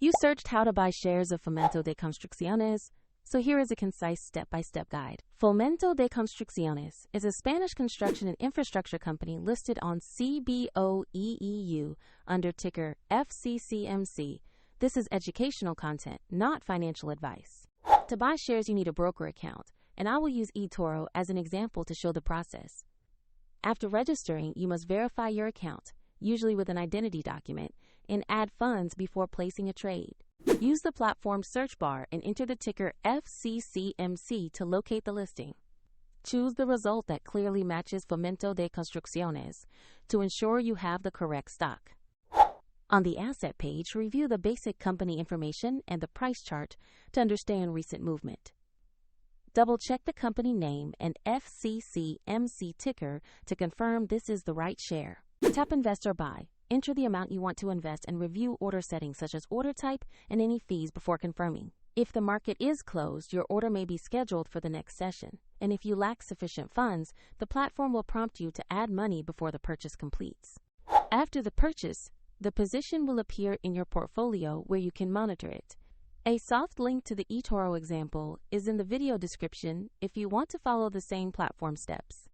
You searched how to buy shares of Fomento de Construcciones, so here is a concise step-by-step guide. Fomento de Construcciones is a Spanish construction and infrastructure company listed on CBOE EU under ticker FCC.MC. This is educational content, not financial advice. To buy shares, you need a broker account, and I will use eToro as an example to show the process. After registering, you must verify your account, usually with an identity document, and add funds before placing a trade. Use the platform's search bar and enter the ticker FCC.MC to locate the listing. Choose the result that clearly matches Fomento de Construcciones to ensure you have the correct stock. On the asset page, review the basic company information and the price chart to understand recent movement. Double-check the company name and FCC.MC ticker to confirm this is the right share. Tap Invest or Buy. Enter the amount you want to invest and review order settings such as order type and any fees before confirming. If the market is closed, your order may be scheduled for the next session. And if you lack sufficient funds, the platform will prompt you to add money before the purchase completes. After the purchase, the position will appear in your portfolio where you can monitor it. A soft link to the eToro example is in the video description if you want to follow the same platform steps.